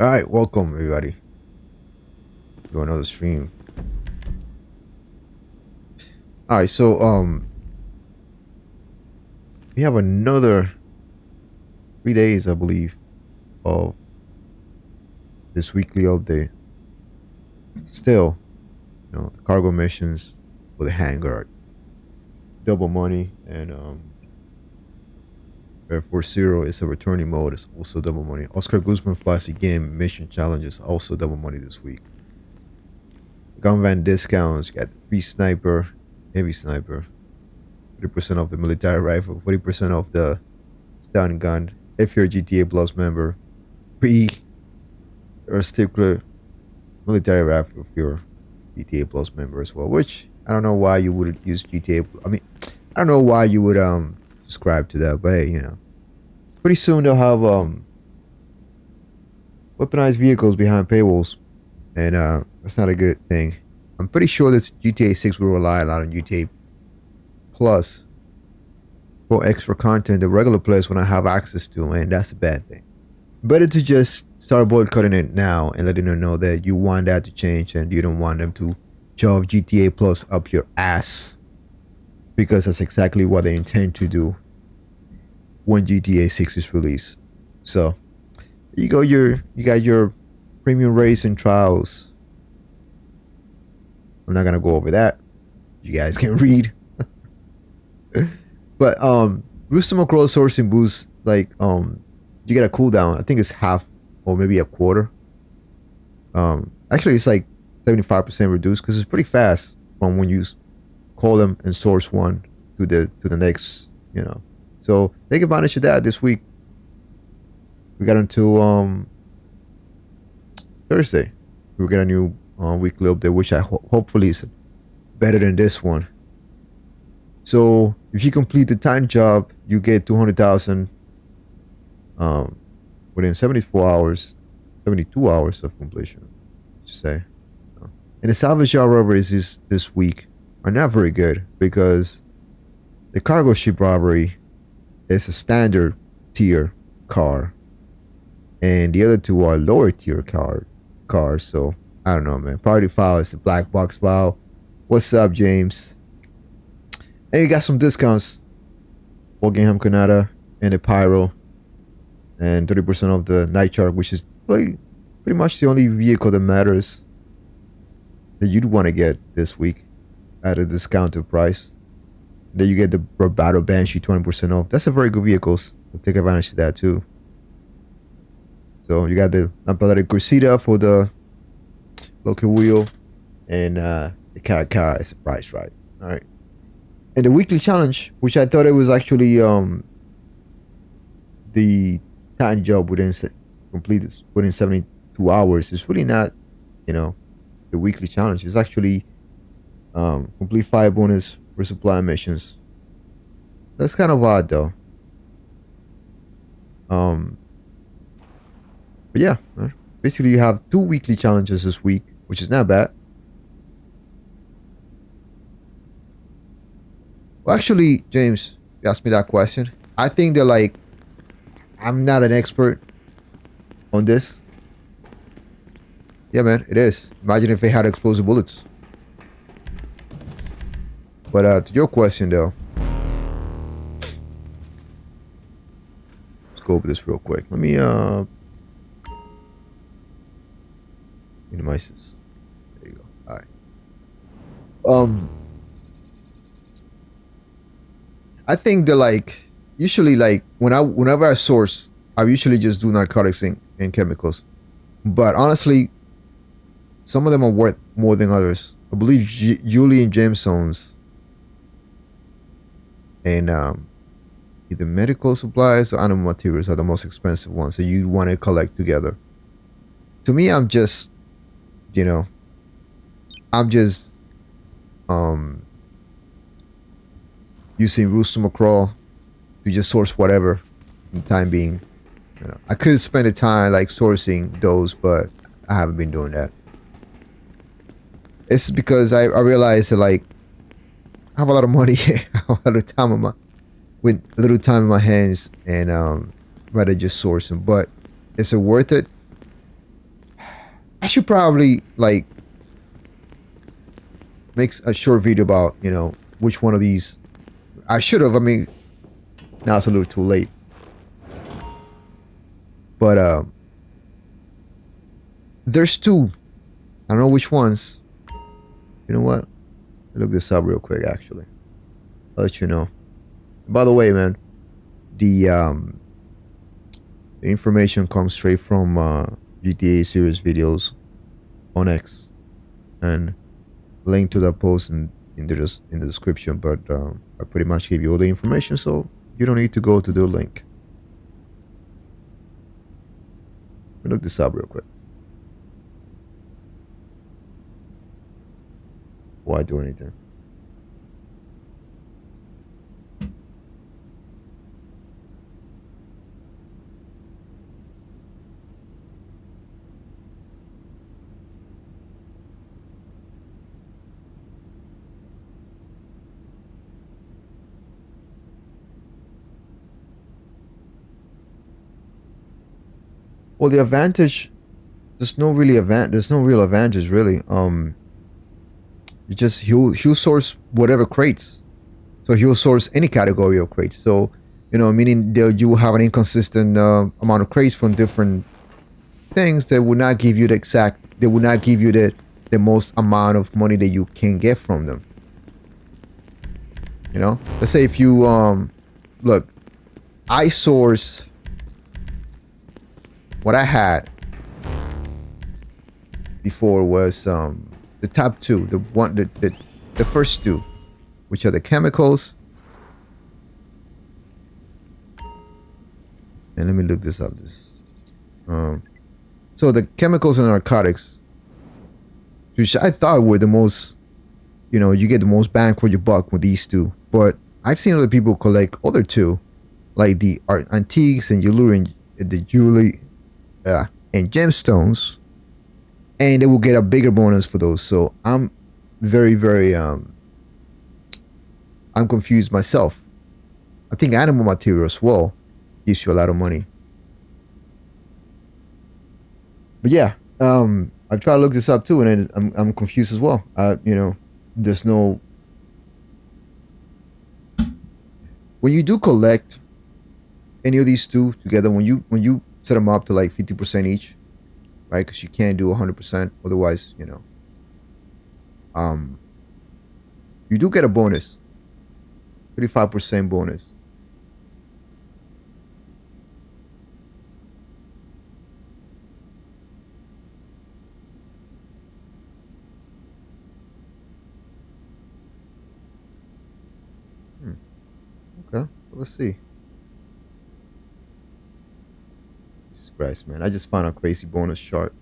All right, welcome everybody to another stream. All right, so we have another 3 days, I believe, of this weekly update. Still, the cargo missions with the handguard, double money, and Air Force Zero is a returning mode. It's also double money. Oscar Guzman flies again. Mission challenges also double money this week. Gun van discounts. You got the free sniper, heavy sniper, 30% off the military rifle, 40% off the stun gun. If you're a GTA Plus member, free or stickler military rifle if you're a GTA Plus member as well. Which I don't know why you would use GTA. I mean, I don't know why you would subscribe to that, but hey, pretty soon they'll have weaponized vehicles behind paywalls, and that's not a good thing. I'm pretty sure that GTA 6 will rely a lot on GTA Plus for extra content that regular players will not have access to, and that's a bad thing. Better to just start boycotting it now and letting them know that you want that to change and you don't want them to shove GTA Plus up your ass, because that's exactly what they intend to do when GTA 6 is released. So you got your premium race and trials. I'm not gonna go over that. You guys can read. But Rooster McCraw sourcing boost, like you get a cooldown. I think it's half or maybe a quarter. Actually it's like 75% reduced because it's pretty fast from when you call them and source one to the next, So take advantage of that this week. We got until Thursday. We'll get a new weekly update, which I hopefully is better than this one. So if you complete the time job, you get 200,000 within 72 hours of completion. Say, and the salvage yard robberies this week are not very good because the cargo ship robbery is a standard tier car, and the other two are lower tier cars. So I don't know, man. Party file is the black box file. What's up, James? And you got some discounts. Buckingham Canada and the Pyro, and 30% off the Night Shark, which is pretty much the only vehicle that matters that you'd want to get this week at a discounted price. Then you get the Bravado Banshee 20% off. That's a very good vehicle. So take advantage of that too. So you got the Lampada Crucita for the local wheel, and the Caracara is priced right. All right. And the weekly challenge, which I thought it was actually the time job completed within 72 hours, is really not, the weekly challenge. It's actually complete 5 bonus resupply missions. That's kind of odd though. But yeah, basically you have 2 weekly challenges this week, which is not bad. Well, actually, James, you asked me that question. I think that I'm not an expert on this. Yeah, man, it is. Imagine if they had explosive bullets. But to your question, though, let's go over this real quick. Let me minimize this. There you go. All right. I think that usually whenever I source, I usually just do narcotics and chemicals. But honestly, some of them are worth more than others. I believe Julie and Jamestones and either medical supplies or animal materials are the most expensive ones that you want to collect together. To me, I'm just using Rooster McCraw to just source whatever in the time being. I could spend the time sourcing those, but I haven't been doing that. It's because I realized that I have a lot of money, a lot of time with a little time in my hands, and rather just source them. But is it worth it? I should probably like make a short video about, you know, which one of these I should have. I mean, now it's a little too late. But there's two. I don't know which ones. You know what? Look this up real quick. Actually, I'll let you know. By the way, man, the information comes straight from GTA series videos on X, and link to that post in the description. But I pretty much gave you all the information, so you don't need to go to the link. Let me look this up real quick. Why do anything? Well, the advantage, there's no real advantage really. You just he'll source whatever crates, so he'll source any category of crates. So, you know, meaning that you have an inconsistent amount of crates from different things that would not give you the most amount of money that you can get from them. You know, let's say if you look, I source what I had before was the top two, the first two, which are the chemicals. And let me look this up. So the chemicals and narcotics, which I thought were the most, you know, you get the most bang for your buck with these two. But I've seen other people collect other two, like the art antiques and jewelry and gemstones, and they will get a bigger bonus for those. So I'm very I'm confused myself. I think animal material as well gives you a lot of money. But yeah, I've tried to look this up too, and I'm confused as well. You know, there's no, when you do collect any of these two together, when you set them up to like 50% each, right? Because you can't do 100%, otherwise, you know, you do get a bonus, 35% bonus. Okay, let's see. Jesus Christ, man. I just found a crazy bonus chart.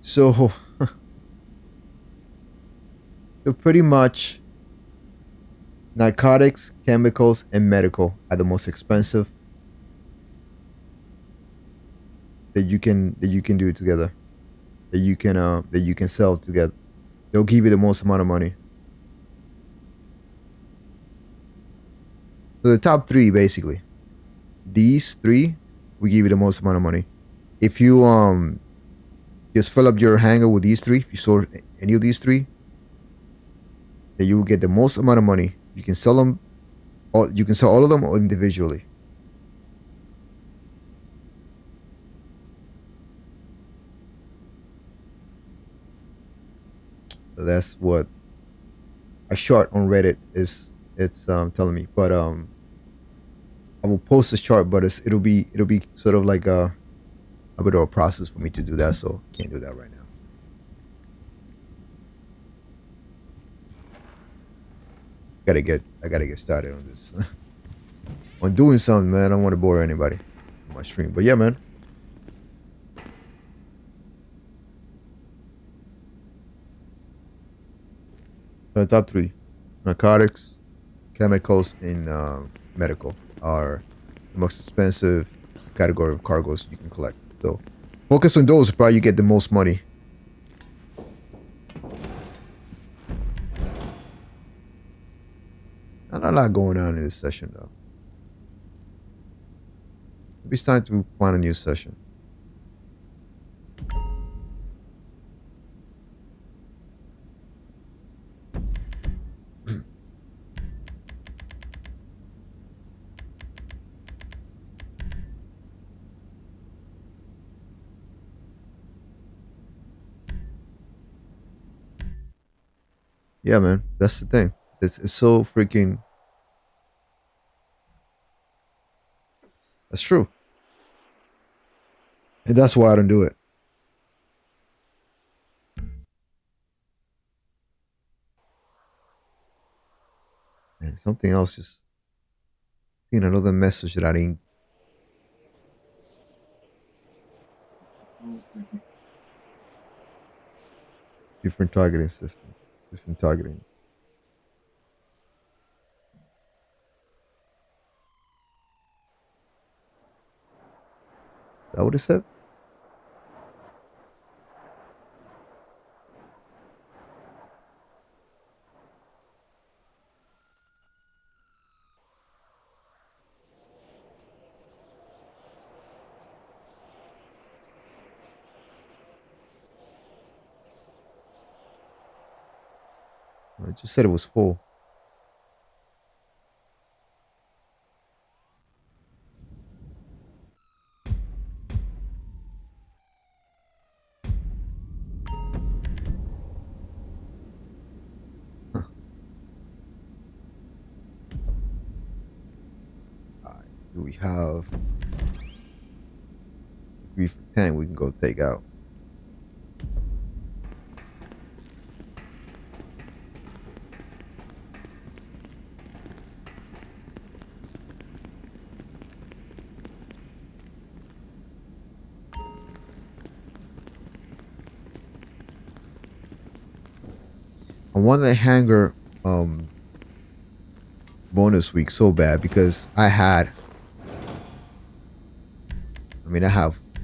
So, so pretty much narcotics, chemicals, and medical are the most expensive that you can do together. That you can sell together. They'll give you the most amount of money. So the top three, basically, these three will give you the most amount of money. If you just fill up your hangar with these three, if you source any of these three, then you will get the most amount of money. You can sell them all. You can sell all of them individually. So that's what a chart on Reddit is. It's telling me. But I will post this chart, but it'll be sort of like a bit of a process for me to do that. So I can't do that right now. I gotta get started on this. On doing something, man. I don't want to bore anybody on my stream. But yeah, man. So the top three: narcotics, chemicals, and medical are the most expensive category of cargoes you can collect. So focus on those. Probably you get the most money. lot going on in this session though. Maybe it's time to find a new session. Yeah, man, that's the thing. It's so freaking. That's true, and that's why I don't do it. And something else is, another message that I didn't. Different targeting system. Different targeting. Is that what it said? It just said it was full. Huh. All right. Do we have 3 for 10? We can go take out. I want the hanger bonus week so bad because I have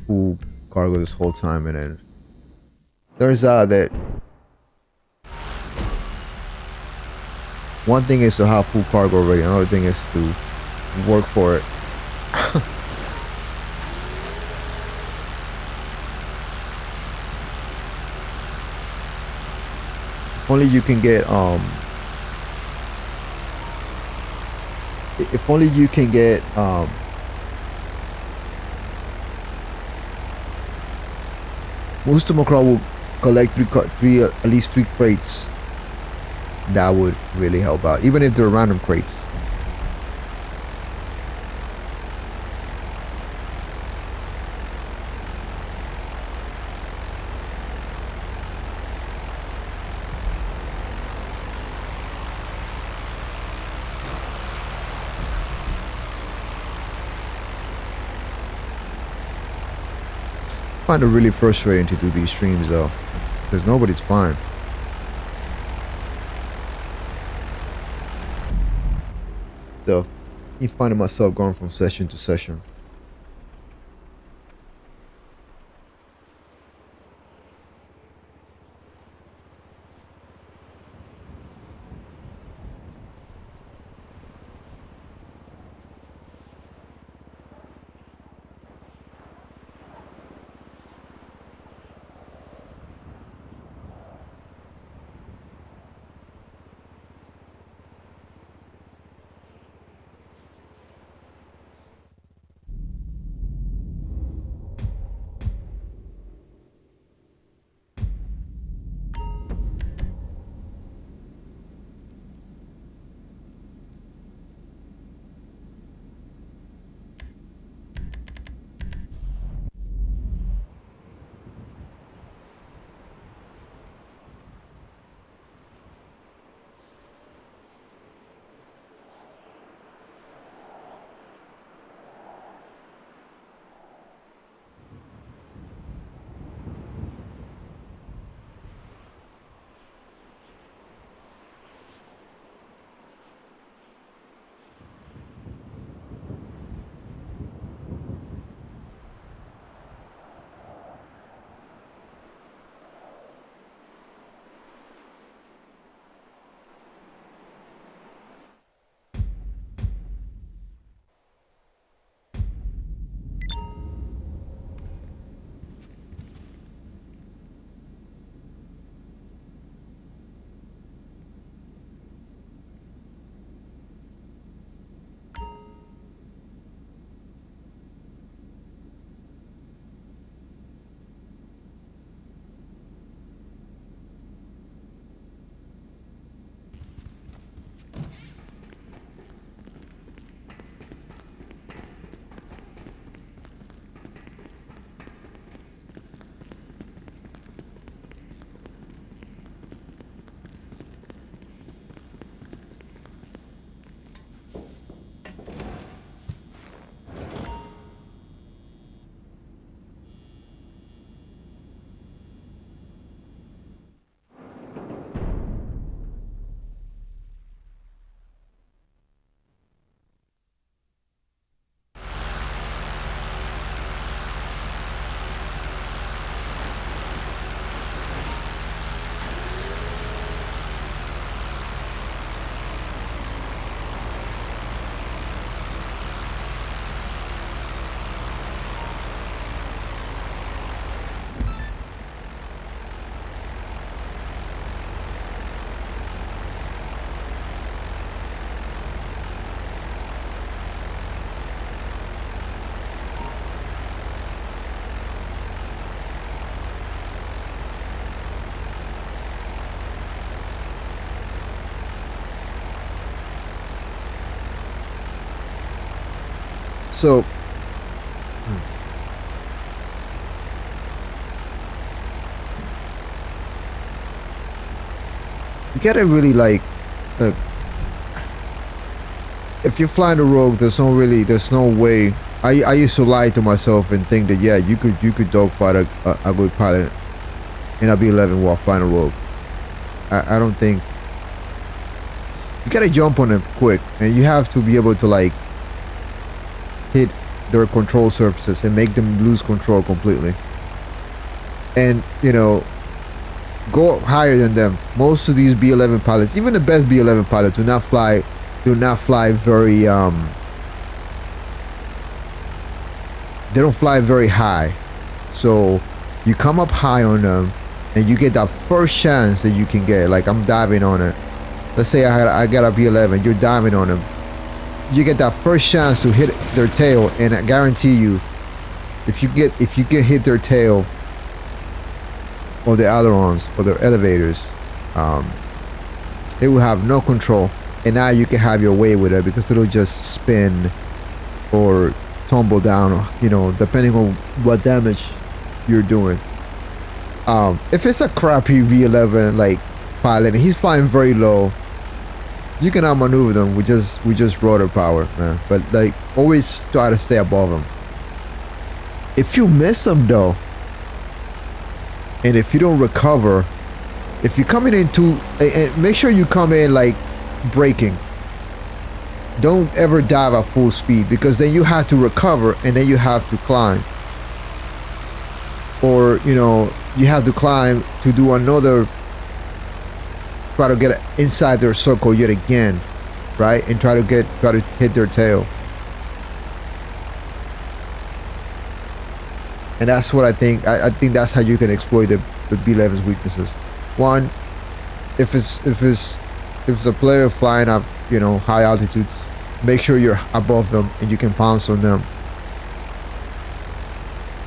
full cargo this whole time, and then turns out that one thing is to have full cargo already, another thing is to work for it. If only you can get if only you can get most Macraw will collect at least 3 crates. That would really help out, even if they're random crates. I find it really frustrating to do these streams though, because nobody's fine. So, I finding myself going from session to session. So you gotta really like if you're flying the rogue, there's no way. I used to lie to myself and think that yeah, you could dogfight a good pilot in a B-11 while flying a rogue. I don't think. You gotta jump on them quick, and you have to be able to like hit their control surfaces and make them lose control completely. And you know, go higher than them. Most of these B-11 pilots, even the best B-11 pilots, do not fly very they don't fly very high. So you come up high on them and you get that first chance that you can get. Like I'm diving on it. Let's say I got a B-11, you're diving on them. You get that first chance to hit their tail, and I guarantee you, if you get hit their tail or the ailerons or their elevators, it will have no control, and now you can have your way with it because it'll just spin or tumble down, you know, depending on what damage you're doing. If it's a crappy V11 like pilot and he's flying very low, you can outmaneuver them with just rotor power, man. But like, always try to stay above them. If you miss them though, and if you don't recover, if you're coming into, and make sure you come in like braking. Don't ever dive at full speed, because then you have to recover and then you have to climb. Or, you know, you have to climb to do another, try to get inside their circle yet again, right? And try to hit their tail. And that's what I think. I think that's how you can exploit the B-11's weaknesses. One, if it's a player flying up, you know, high altitudes, make sure you're above them and you can pounce on them.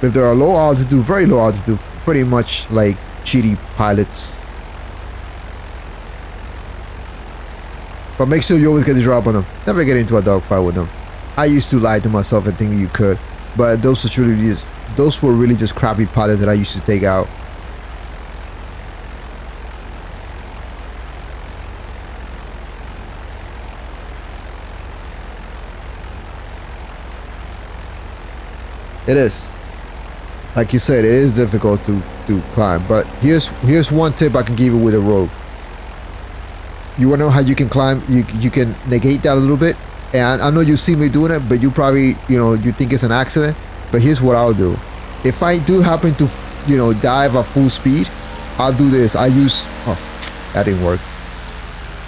If they're low altitude, very low altitude, pretty much like cheaty pilots. But make sure you always get the drop on them. Never get into a dogfight with them. I used to lie to myself and think you could, but those were really just crappy pilots that I used to take out. It is. Like you said, it is difficult to climb. But here's one tip I can give you with a rogue. You wanna know how you can climb? You can negate that a little bit. And I know you see me doing it, but you probably, you know, you think it's an accident. But here's what I'll do. If I do happen to, you know, dive at full speed, I'll do this. I use, oh, that didn't work.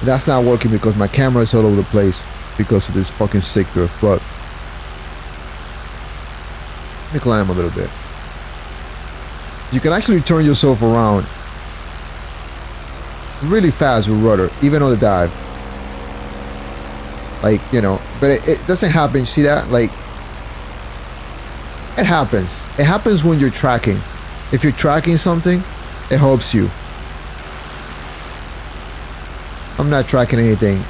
That's not working because my camera is all over the place because of this fucking sick drift. But let me climb a little bit. You can actually turn yourself around really fast with rudder, even on the dive. Like, you know, but it doesn't happen. You see that? Like, it happens. It happens when you're tracking. If you're tracking something, it helps you. I'm not tracking anything.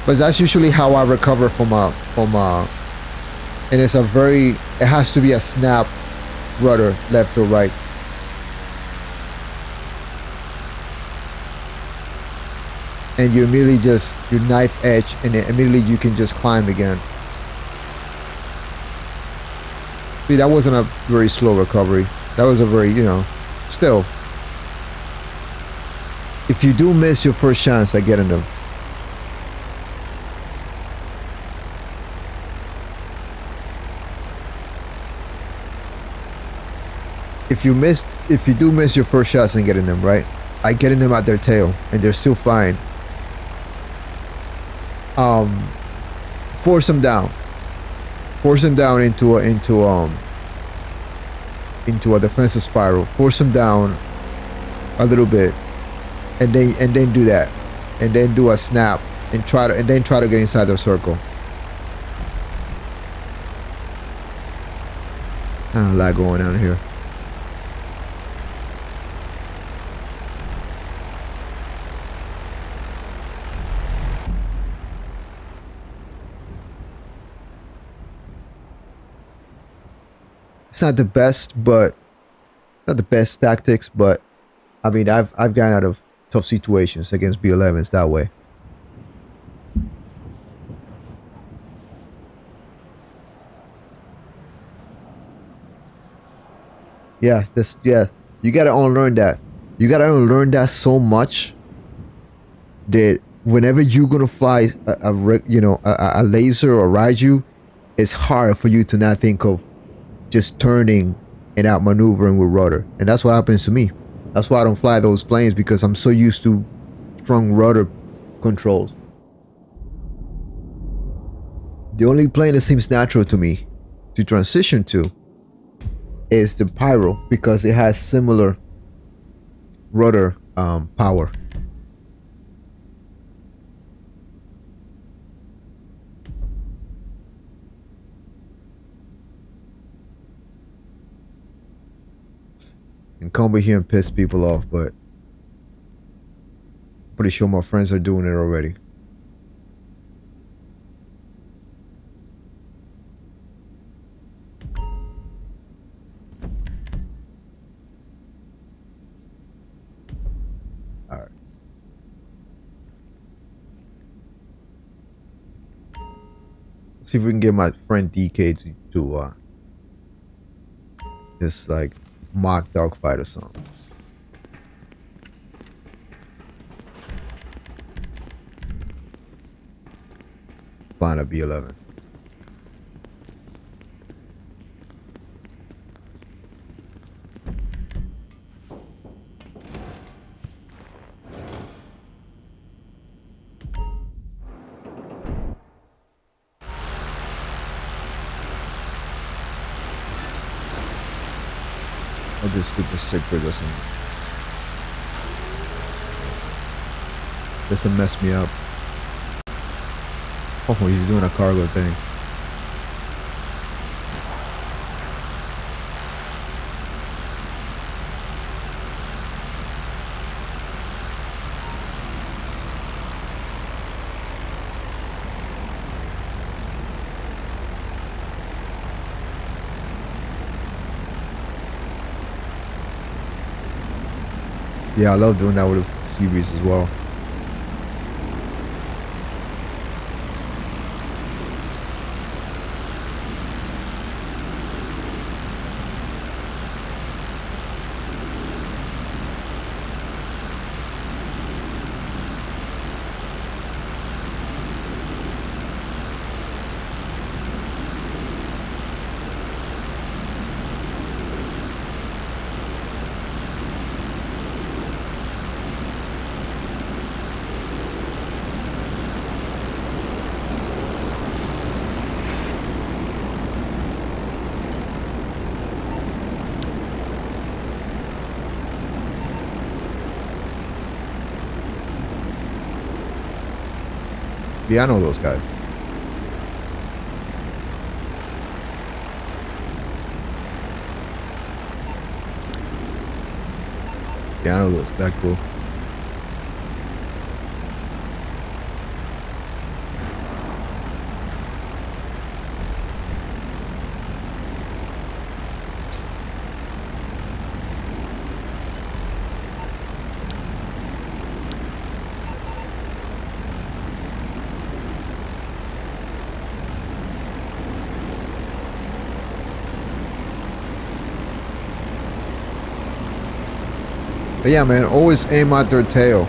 But that's usually how I recover from and it's it has to be a snap rudder, left or right. And you immediately you knife edge, and then immediately you can just climb again. See, that wasn't a very slow recovery. That was a very, you know, still. If you do miss your first chance at getting them, if you do miss your first shots in getting them, right? I getting them at their tail and they're still flying. Force them down. Force them down into a defensive spiral. Force them down a little bit, and then do that, and then do a snap and try to get inside their circle. A lot going on here. It's not the best, but not the best tactics. But I mean, I've gotten out of tough situations against B11s that way. Yeah, you gotta unlearn that. You gotta unlearn that so much that whenever you're gonna fly a laser or Raiju, it's hard for you to not think of just turning and outmaneuvering with rudder. And that's what happens to me. That's why I don't fly those planes, because I'm so used to strong rudder controls. The only plane that seems natural to me to transition to is the Pyro, because it has similar rudder power. And come over here and piss people off, but pretty sure my friends are doing it already. Alright. See if we can get my friend DK to just like mock dogfight or something. Flying a B11. Oh, this stupid secret doesn't mess me up. Oh, he's doing a cargo thing. Yeah, I love doing that with the Seabreeze as well. Yeah, I know those guys. Yeah, I know those. That cool. But yeah, man, always aim at their tail.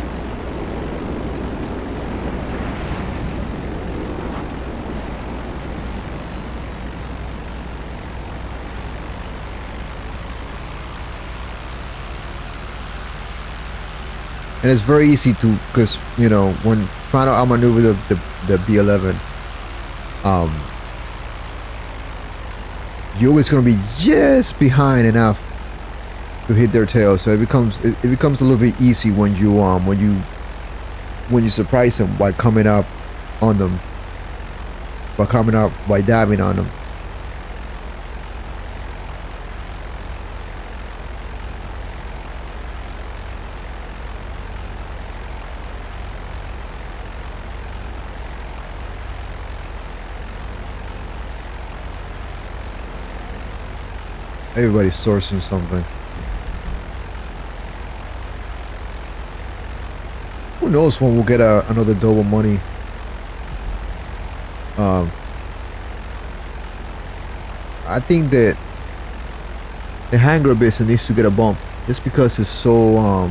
And it's very easy to, because, you know, when trying to outmaneuver the B11, you're always going to be just behind enough to hit their tail, so it becomes a little bit easy when you surprise them by coming up on them, by dabbing on them. Everybody's sourcing something. Who knows when we'll get another double money? I think that the hangar business needs to get a bump just because it's so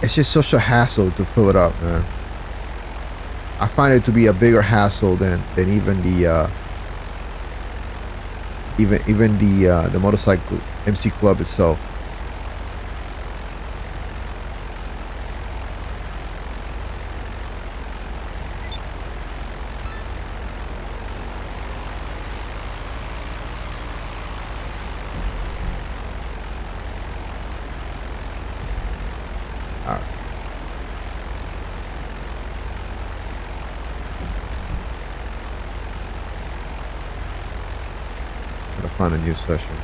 it's just such a hassle to fill it up, man. I find it to be a bigger hassle than even the the motorcycle MC club itself. Find a new session.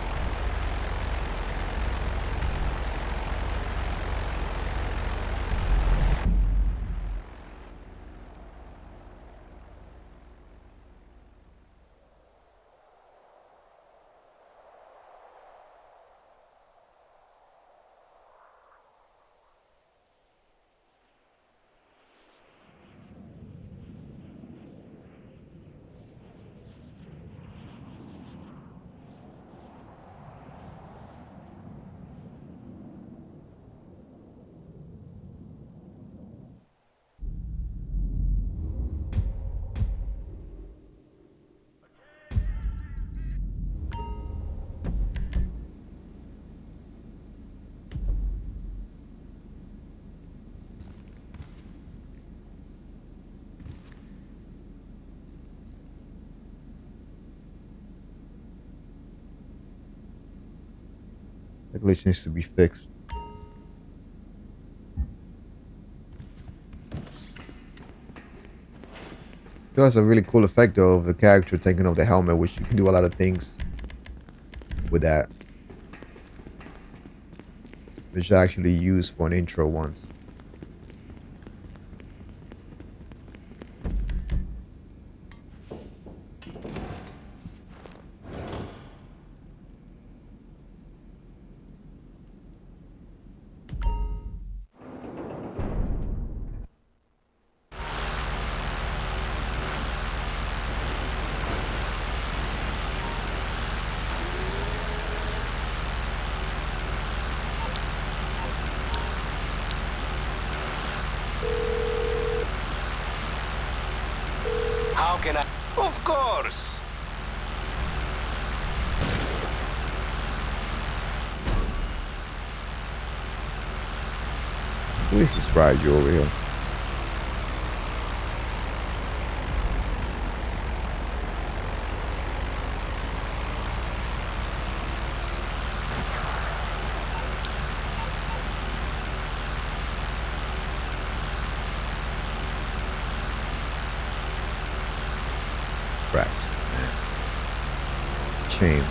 The glitch needs to be fixed. It has a really cool effect though of the character taking off the helmet, which you can do a lot of things with that. Which I actually used for an intro once. How can I? Of course! Who is this ride you over here? Shame.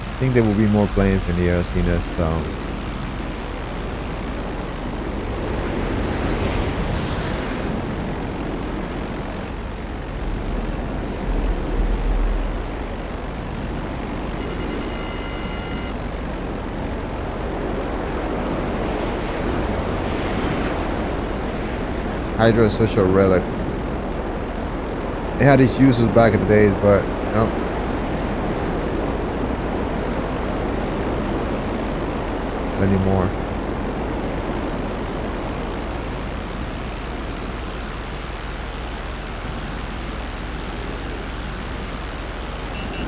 I think there will be more planes in the air seen as Hydra is such a relic. It had its uses back in the days, but no. Not anymore.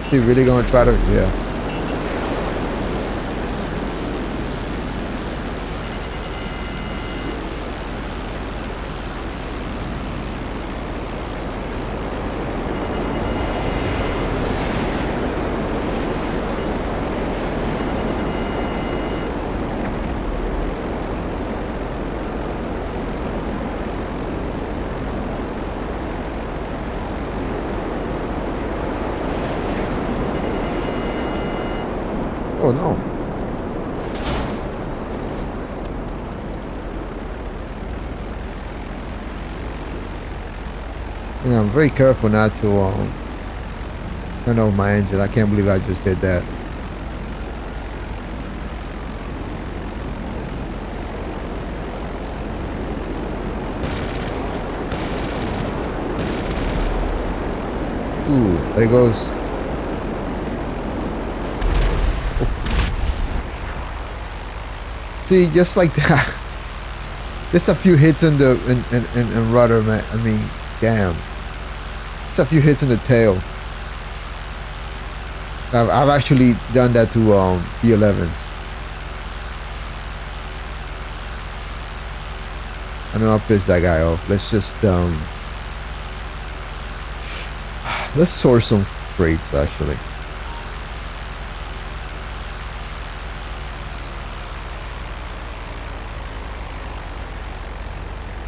Is he really gonna try to? Yeah. don't know. Yeah, I'm very careful not to turn off my engine. I can't believe I just did that. Ooh, there it goes. Oh. See, just like that. Just a few hits in the in rudder, man. I mean, damn. Just a few hits in the tail. I've actually done that to B11s. I know I pissed that guy off. Let's just let's source some crates actually.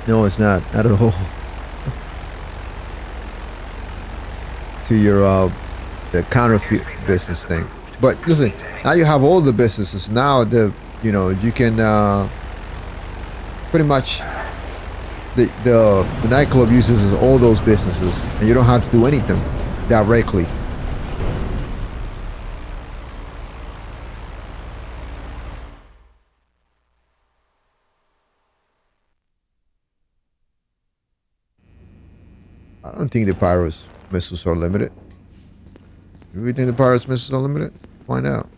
No, it's not at all. To your the counterfeit business thing. But listen, now you have all the businesses. Now you can pretty much the nightclub uses all those businesses, and you don't have to do anything directly. I don't think the Pyros missiles are limited. Do you think the Pyros missiles are limited? Find out.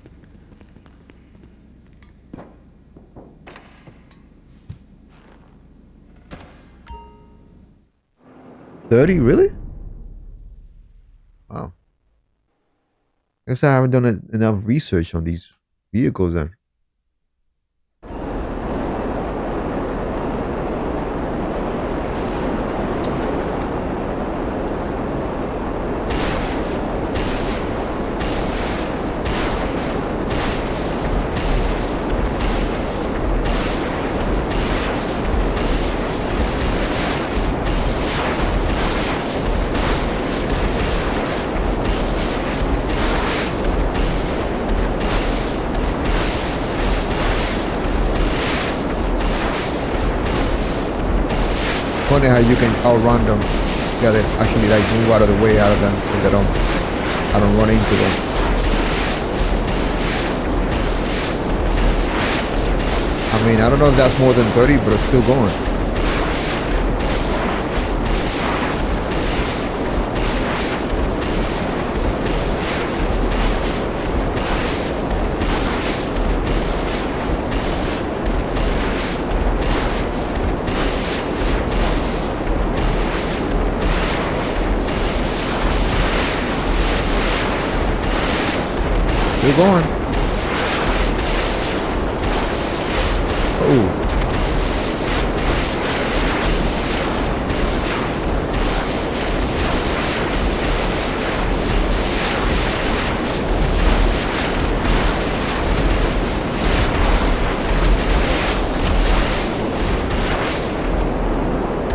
$30, really? Wow. I guess I haven't done enough research on these vehicles then. Funny how you can outrun them. You gotta actually like move out of the way out of them so they I don't run into them. I mean, I don't know if that's more than 30, but it's still going. We're going. Oh.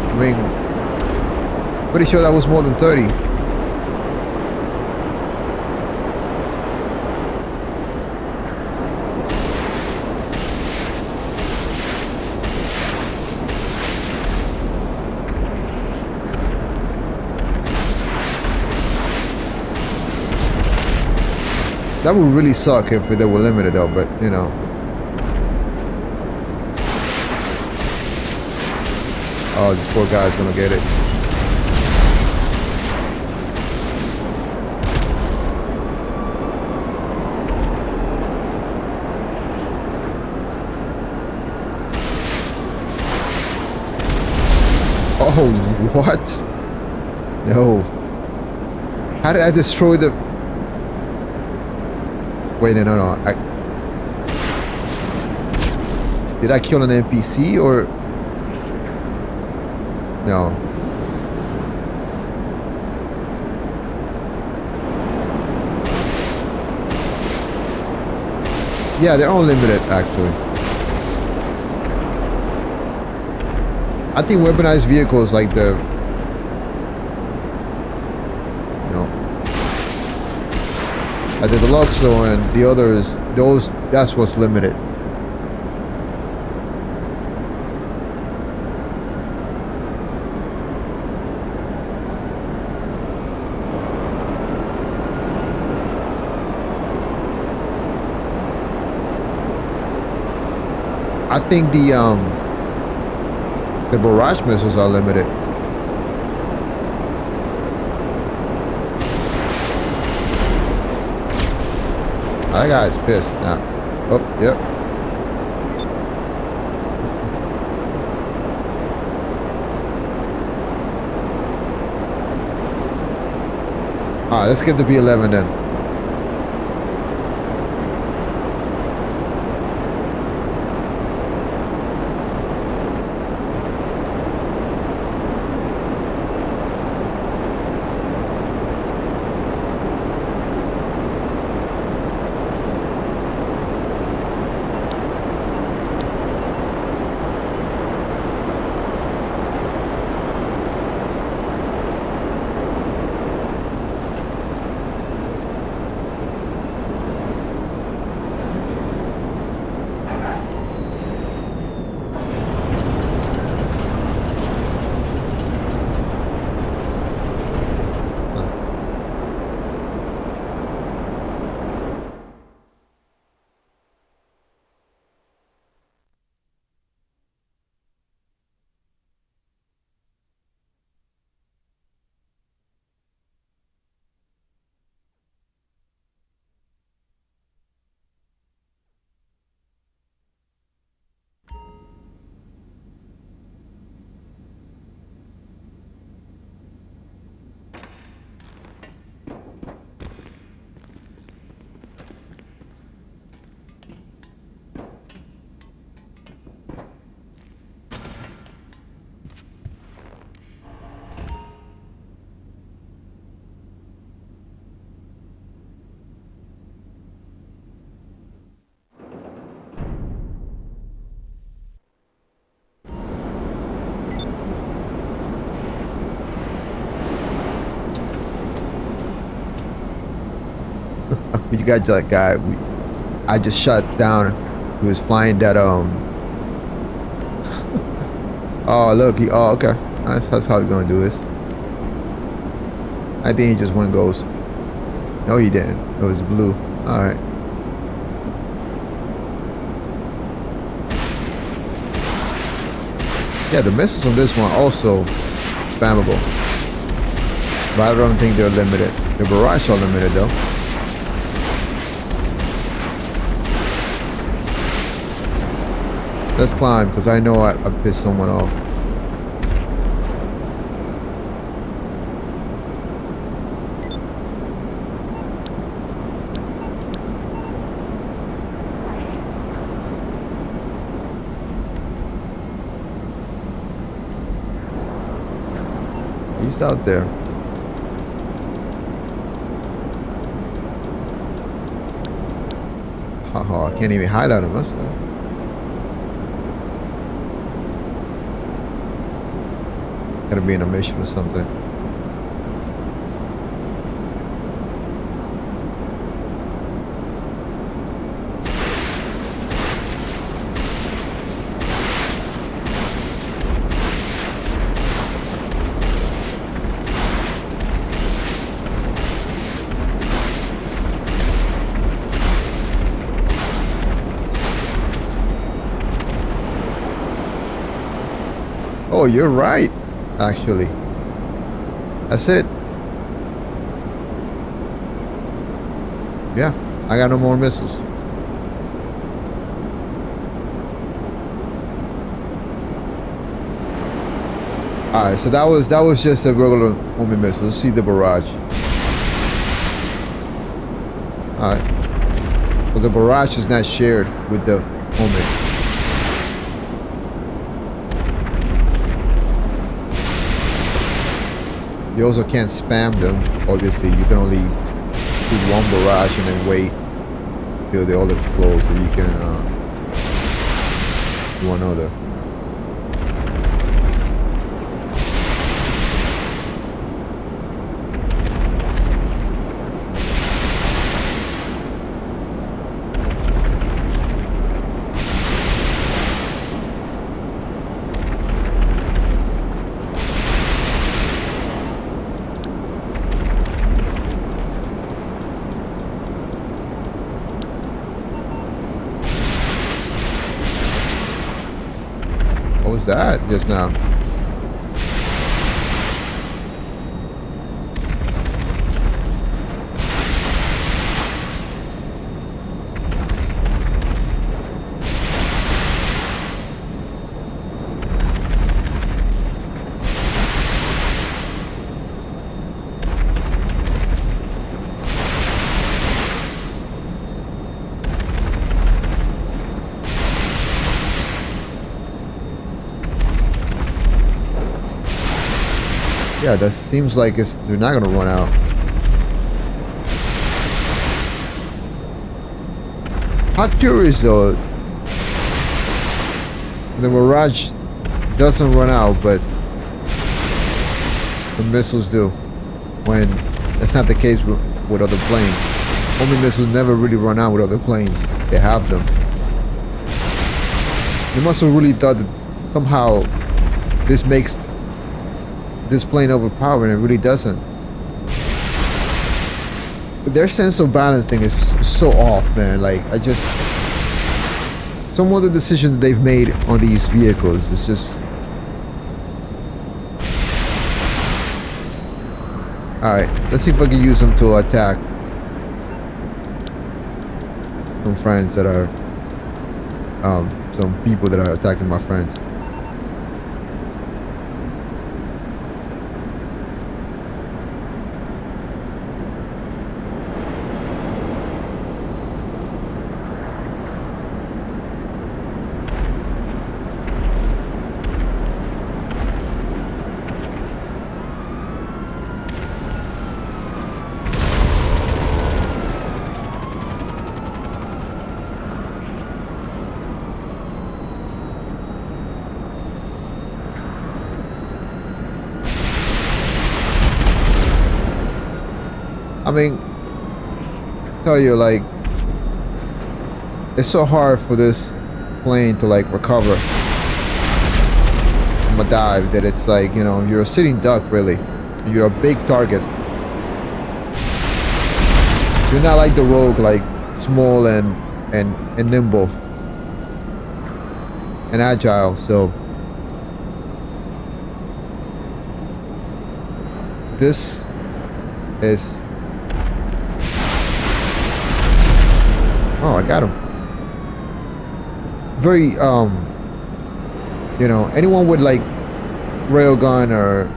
I mean, pretty sure that was more than 30. That would really suck if they were limited though, but you know. Oh, this poor guy's gonna get it. Oh, what? No. How did I destroy the... Wait, no. Did I kill an NPC or... No. Yeah, they're unlimited actually. I think weaponized vehicles like the... No. At the Deluxo and the others, that's what's limited. I think the barrage missiles are limited. That guy's pissed now. Oh, yep. Alright, let's get the B-11 then. You got that guy I just shot down who was flying that oh look, okay, that's how we're gonna do this. I think he just went ghost. No, he didn't. It was blue. All right. Yeah, the missiles on this one also spammable, but I don't think they're limited. The barrage are limited though. Let's climb, because I know I pissed someone off. He's out there. Haha, I can't even highlight him, that's all. Gotta be in a mission or something. Oh, you're right. Actually, that's it. Yeah, I got no more missiles. All right, so that was just a regular homing missile. Let's see the barrage. All right, well, the barrage is not shared with the homing. You also can't spam them, obviously. You can only do one barrage and then wait till they all explode so you can do another. was that just now? Yeah, that seems like they're not gonna run out. How curious though. The Mirage doesn't run out, but the missiles do. When that's not the case with other planes. Homing missiles never really run out with other planes. They have them. They must have really thought that somehow this makes this plane overpowered, and it really doesn't. But their sense of balancing is so off, man. Like, some of the decisions they've made on these vehicles is just... Alright, let's see if I can use them to attack some friends that are some people that are attacking my friends. I mean, tell you, like, it's so hard for this plane to like recover from a dive that it's like, you know, you're a sitting duck, really. You're a big target. You're not like the Rogue, like small and nimble and agile. So this is... Oh, I got him. Very, you know, anyone with like railgun or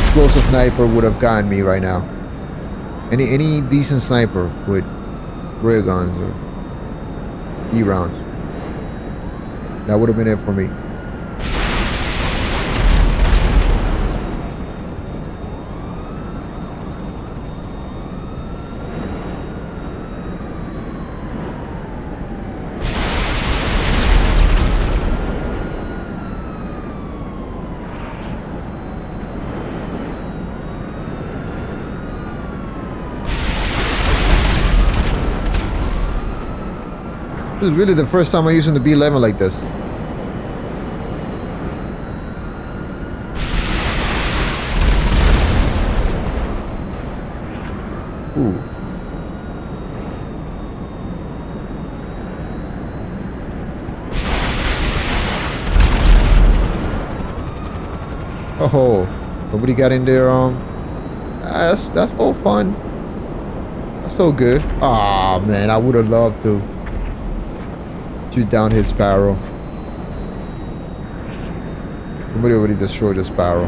explosive sniper would have gotten me right now. Any decent sniper with railguns or E rounds, that would have been it for me. This is really the first time I'm using the B11 like this. Ooh. Oh, nobody got in there. That's all fun. That's so good. Ah, man, I would have loved to shoot down his Sparrow. Somebody already destroyed the Sparrow.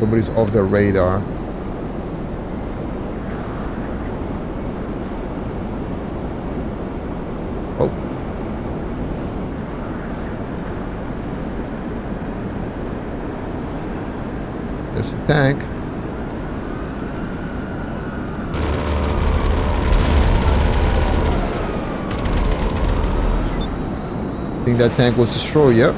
Nobody's off their radar. Oh. There's a tank. I think that tank was destroyed, yep.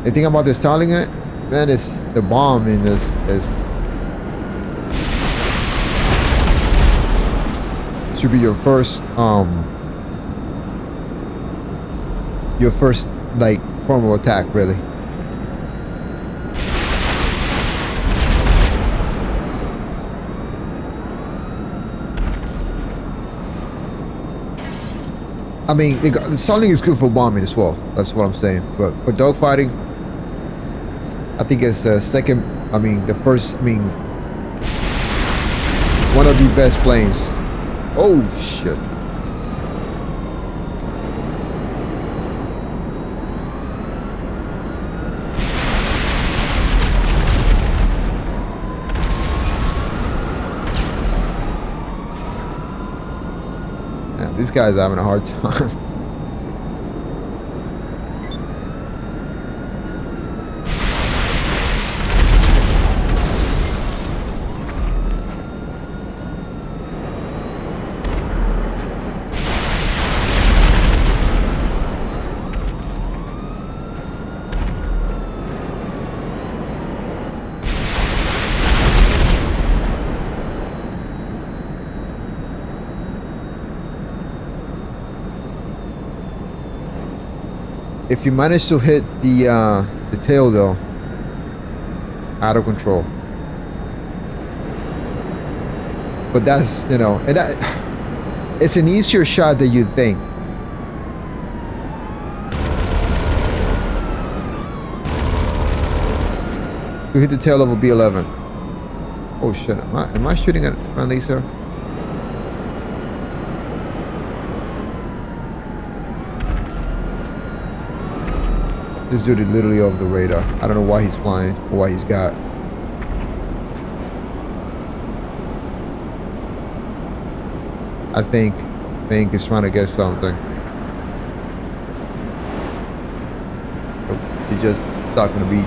The thing about installing it, man, is the bomb in this is should be your first like form of attack, really. I mean, the Starlink is good for bombing as well. That's what I'm saying. But for dogfighting, I think it's the second. I mean, the first. I mean, one of the best planes. Oh shit! Yeah, these guys are having a hard time. If you manage to hit the tail though, out of control. But that's, you know, and that, it's an easier shot than you think. To hit the tail of a B-11. Oh shit! Am I shooting at friendlies here? This dude is literally off the radar. I don't know why he's flying or why he's got. I think he's trying to get something. Oh, he's just stuck on the beach.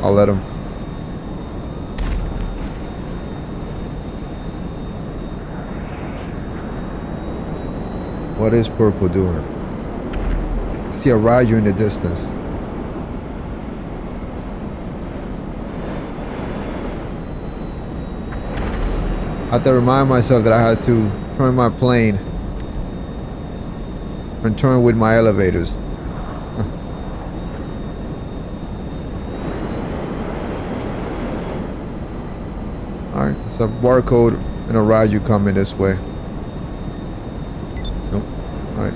I'll let him. What is purple doing? See a rider in the distance. I have to remind myself that I had to turn my plane and turn with my elevators. Alright, it's a barcode and a ride coming this way. Nope. Alright.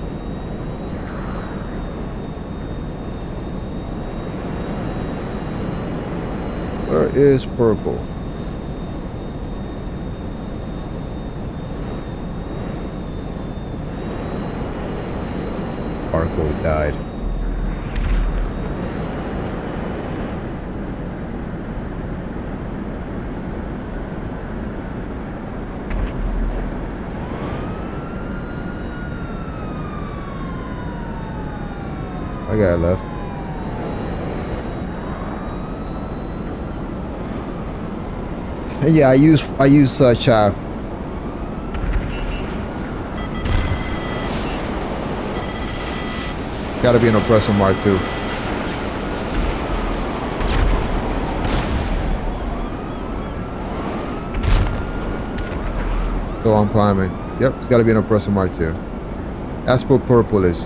Where is purple? Barcode died. I got left. Yeah, I use chaff. Gotta be an oppressor mark too. So I'm climbing. Yep, it's gotta be an oppressor mark too. That's what purple is.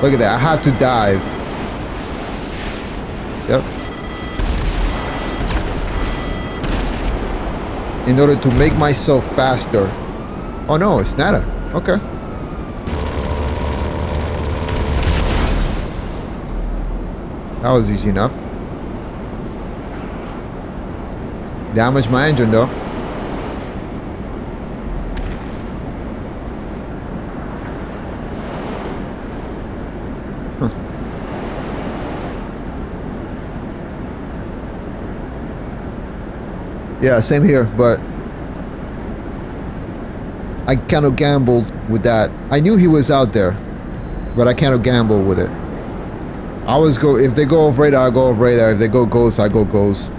Look at that, I had to dive. Yep. In order to make myself faster. Oh no, it's nada. Okay. That was easy enough. Damaged my engine though. Yeah, same here, but I kind of gambled with that. I knew he was out there, but I kind of gambled with it. I always go, if they go off radar, I go off radar. If they go ghost, I go ghost.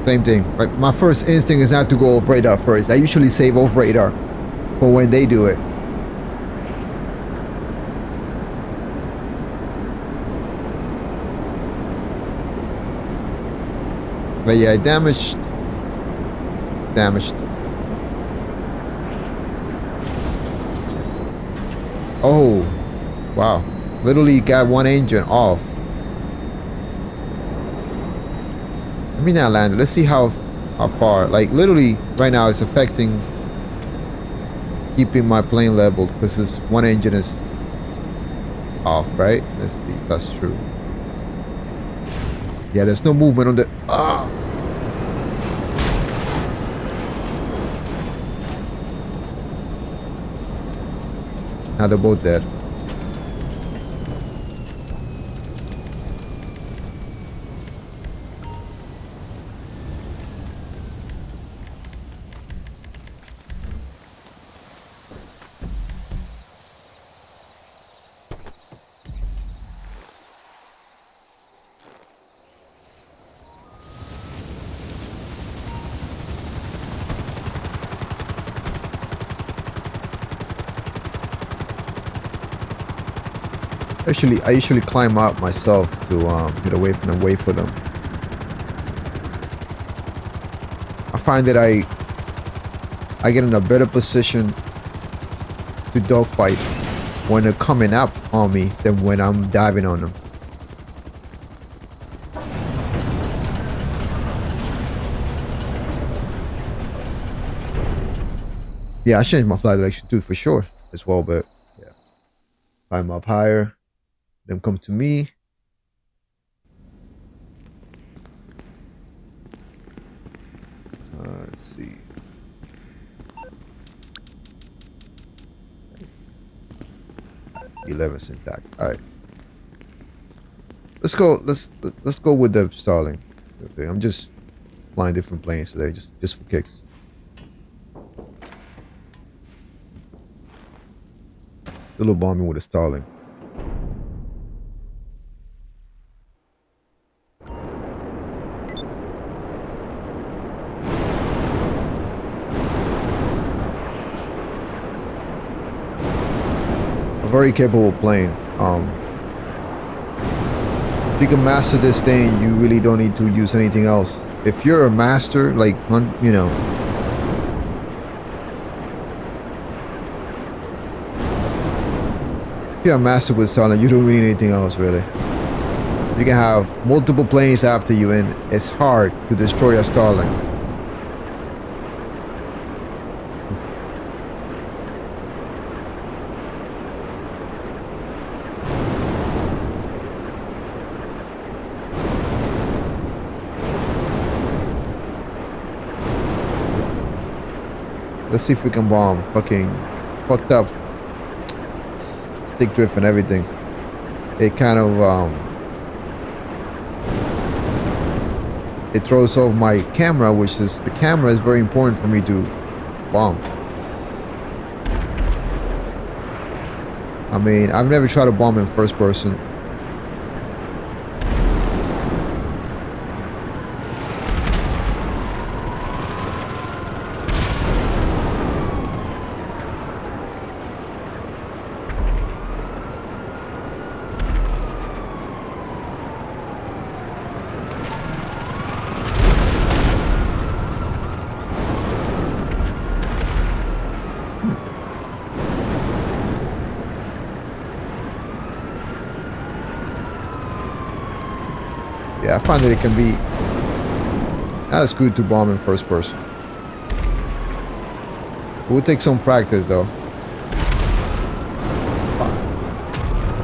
Same thing. Like, my first instinct is not to go off radar first. I usually save off radar for when they do it. But yeah, damaged. Oh, wow. Literally got one engine off. Let me not land it. Let's see how how far. Like literally right now it's affecting keeping my plane leveled because this one engine is off, right? Let's see if that's true. Yeah, there's no movement on the Now they're both dead. I usually climb up myself to get away from them, wait for them. I find that I get in a better position to dogfight when they're coming up on me than when I'm diving on them. Yeah, I changed my flight direction too for sure as well, but yeah. Climb up higher. Them come to me. Let's see. .11's intact. All right. Let's go. Let's go with the stalling. Okay, I'm just flying different planes today, just for kicks. A little bombing with the stalling. Very capable plane. If you can master this thing, you really don't need to use anything else. If you're a master, like, you know, if you're a master with Starlink, you don't really need anything else, really. You can have multiple planes after you, and it's hard to destroy a Starlink. Let's see if we can bomb. Fucking fucked up. Stick drift and everything. It kind of it throws off my camera, which is the camera is very important for me to bomb. I mean, I've never tried to bomb in first person. Yeah, I find that it can be not as good to bomb in first person. It will take some practice though.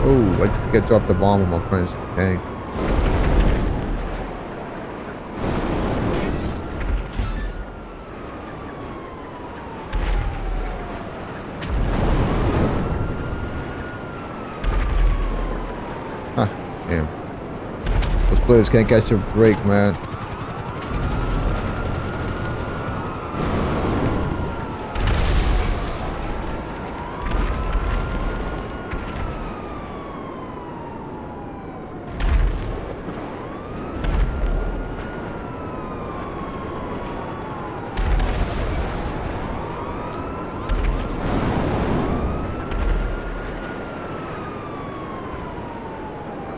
Oh, I think I dropped the bomb on my friends. Dang. Huh, damn. Those players can't catch a break, man.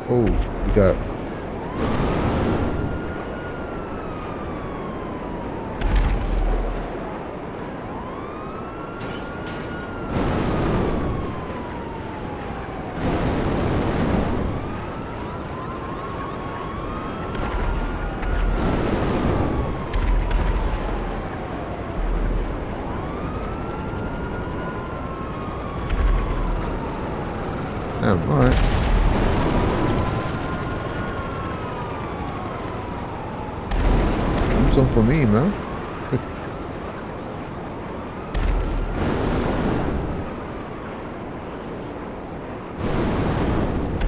Oh, you got. Damn, alright. Some for me, man.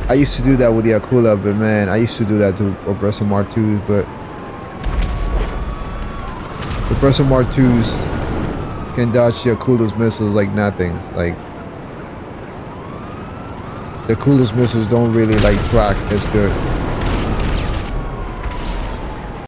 I used to do that with the Akula, but man, I used to do that to Oppressor Mark 2s, but the Oppressor Mark 2s can dodge the Akula's missiles like nothing. Like, the Akula's missiles don't really like track as good.